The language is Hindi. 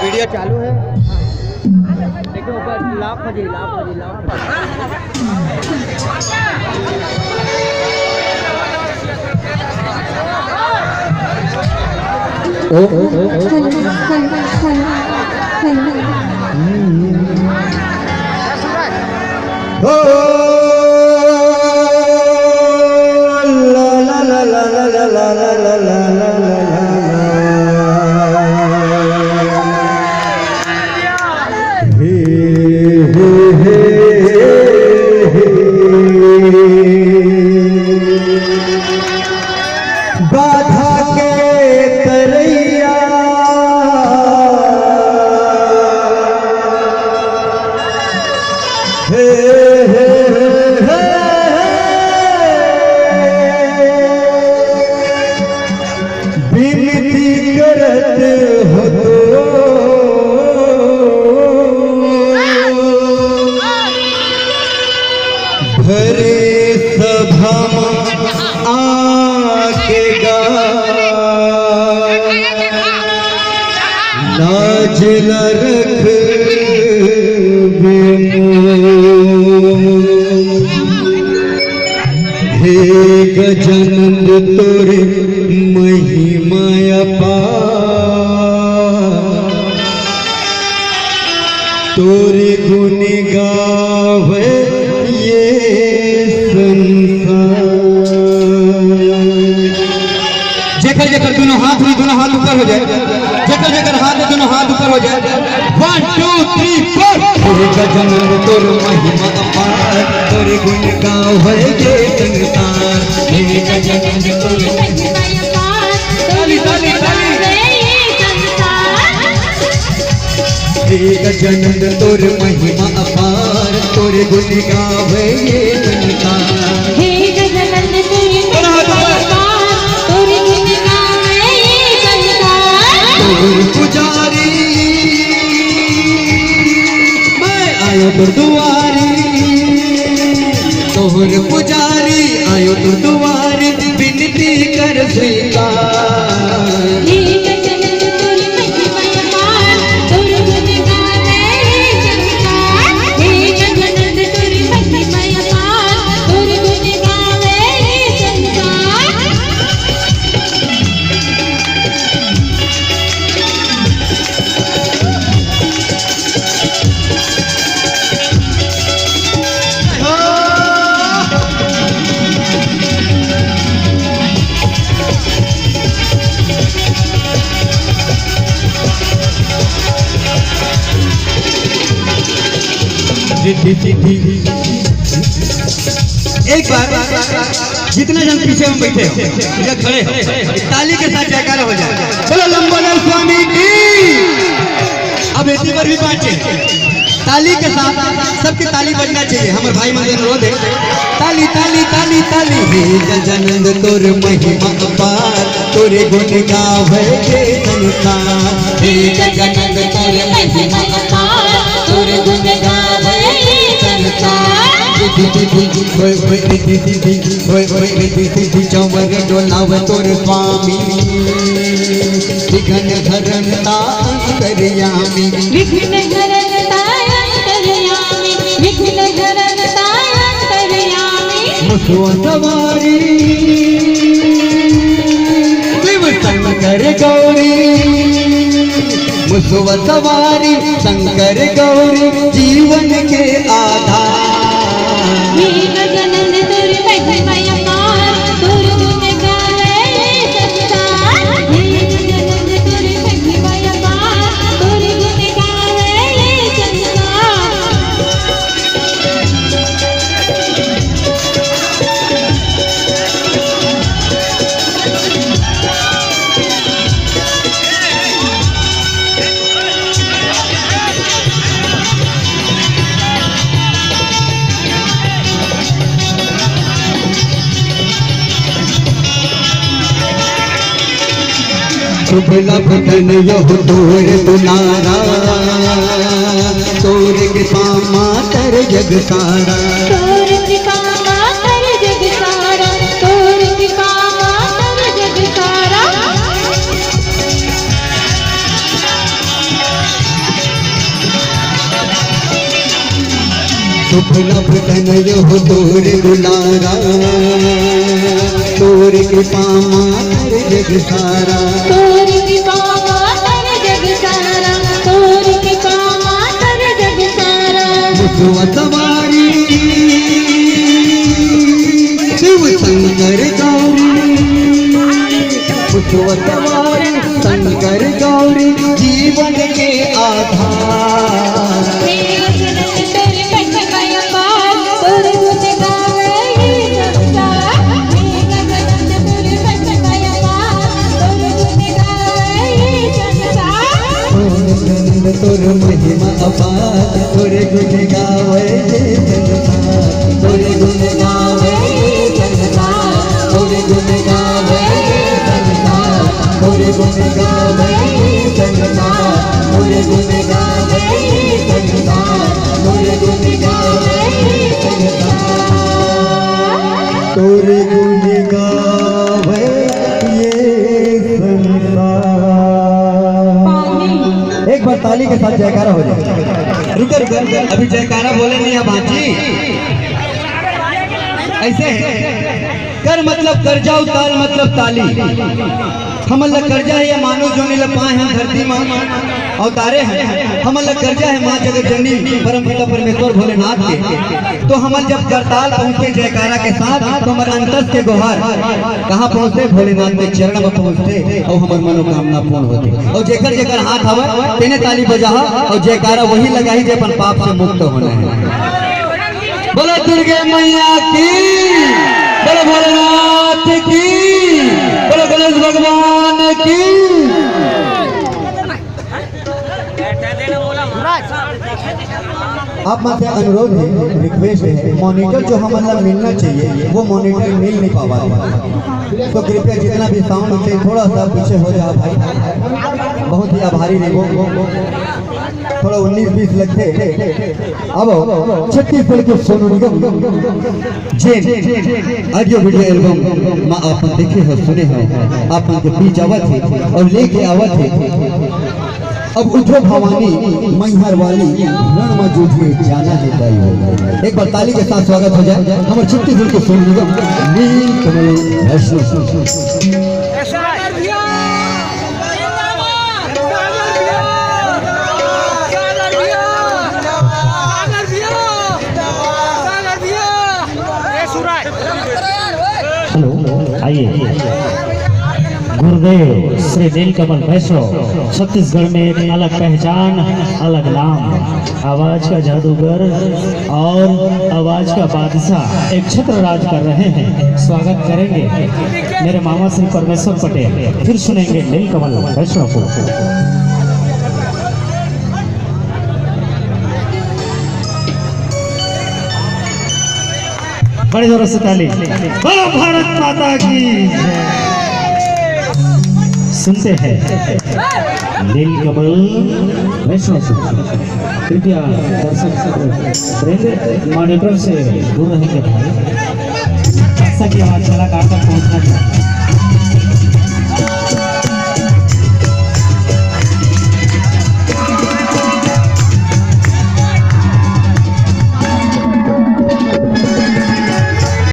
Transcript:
वीडियो चालू है। देखो ऊपर लाभ हो जी, लाभ हो जी, लाभ बाधा के तरैया हे हे हे विनती करत हो भरे सभा आके गा लाज न रख हे गजानंद तोरे महिमा अपार तोरे गुण गावे ये जेकर जेकर दोनों हाथ ऊपर हो जाए, जेकर जेकर हाथ दोनों हाथ ऊपर हो जाए। 1 2 3 4 तोरे गजानंद तोर महिमा अपार तोरे गुण गावे ये संसार हे गजानंद तोर महिमा अपार ताली ताली ताली हे गजानंद तोर महिमा अपार तोरे गुण गावे ये संसार हे गजानंद तोरे महिमा अपार तोरे गुण गावे ये संसार तोर पुजारी मैं आयो तोर दुआरी तोर पुजारी आयो तोर दुआरी विनती कर स्वीकार हे गजानंद तोरे महिमा अपार तोरे गुण गावे ये संसार हे गजानंद तोरे महिमा अपार तोरे गुण गावे ये संसार एक बार जितने जन पीछे में बैठे हो या खड़े हो ताली के साथ जयकारा हो जाए। बोलो लंबोदर स्वामी की। अब इसी पर भी बात ताली के साथ सबकी ताली बजना चाहिए। हमारे भाई मंदिर अनुरोध है ताली ताली ताली ताली हे गजानंद तोर महिमा अपार तोरे गुण गावे ये संसार हे गजानंद तोर महिमा अपार तोरे गुण गावे ये संसार चौवर डोलाव तोर स्वामी विघ्न हरता अंतर्यामी विघ्न हरता अंतर्यामी विघ्न हरता अंतर्यामी मुसवा सवारी शिव शंकर गौरी मुसवा सवारी शंकर गौरी जीवन के आधार हे गजानंद तोरे महिमा अपार तोरे गुण गावे ये संसार हे गजानंद तोरे महिमा अपार तोरे गुण गावे ये संसार शुभ लभन यह तोर दुलारा तोर कृपा मातर जग सारा तोर कृपा मातर जग सारा तोर कृपा मातर जग सारा दुख लब तनयो तोर दुलारा तोर कृपा मातर जग सारा तोर कृपा मातर जग सारा तोर कृपा मातर जग सारा मुझवा सवारी शिव शंकर गौरी मुझवा सवारी शंकर गौरी जीवन के आधार मेरे जनम तोर महिमा अपार तोर गुण गावे ये संसार मेरे जनम तोर महिमा अपार तोर गुण गावे ये संसार तोर महिमा अपार तोर गुण गावे ये संसार तोर गुण गावे ये संसार तोर गुण गावे ये संसार तोर गुण गावे ये संसार तोर गुण गावे ये संसार तोर गुण गावे ये संसार तोर गुण गावे ये संसार। एक बार ताली के साथ जयकारा हो जाए। रुको रुको अभी जयकारा बोले नहीं है बाजी ऐसे है कर मतलब कर जाओ ताल मतलब ताली हमल कर्जा है या मानो जो नील पाए हैं धरती माँ अवतारे हैं हमल कर्जा है माँ जगत जननी परम पिता परमेश्वर भोलेनाथ के तो हमल जब करताल पहुँचे जयकारा के साथ तो हमारे अंतस के गुहार कहाँ पहुँचते भोलेनाथ के चरण में पहुँचते और हमारे मनोकामना पूर्ण होती और जेकर जेकर हाथ हवा तेने ताली बजा और जयकारा वही लगाई जे अपन पाप से मुक्त होना है। बोलो दुर्गे मैया की बोलो भोलेनाथ की बोलो गणेश भगवान की। आप मात्र अनुरोध है रिक्वेस्ट है मॉनिटर जो हमारा मिलना चाहिए वो मॉनिटर मिल नहीं पावा तो कृपया जितना भी साउंड से थोड़ा सा पीछे हो जाए भाई बहुत ही आभारी है वो थोड़ा 19-20 लगते अब छत्तीसगढ़ के Sonu Nigam Jain audio video album माँ आप देखे हो सुने हो आप के बीच आवत है और लेके आवत है अब उठो भवानी मैहर वाली रण में जूझे जाना है दाई हो। एक बार ताली के साथ स्वागत हो जाए हमारे छत्तीसगढ़ के सोनू निगम नील कमल वैष्णव। हेलो आइए गुरुदेव श्री नीलकमल वैष्णव छत्तीसगढ़ में एक अलग पहचान अलग नाम आवाज का जादूगर और आवाज का बादशाह एक छत्र राज कर रहे हैं। स्वागत करेंगे मेरे मामा श्री परमेश्वर पटेल फिर सुनेंगे नीलकमल वैष्णव को। बड़ी जोरों से ताली बोलो भारत माता की सुनते हैं नीलकमल वैष्णव। कृपया दर्शक मॉनिटर से दूर रहेंगे भाई ऐसा की आवाज कलाकार तक पहुंचना चाहिए।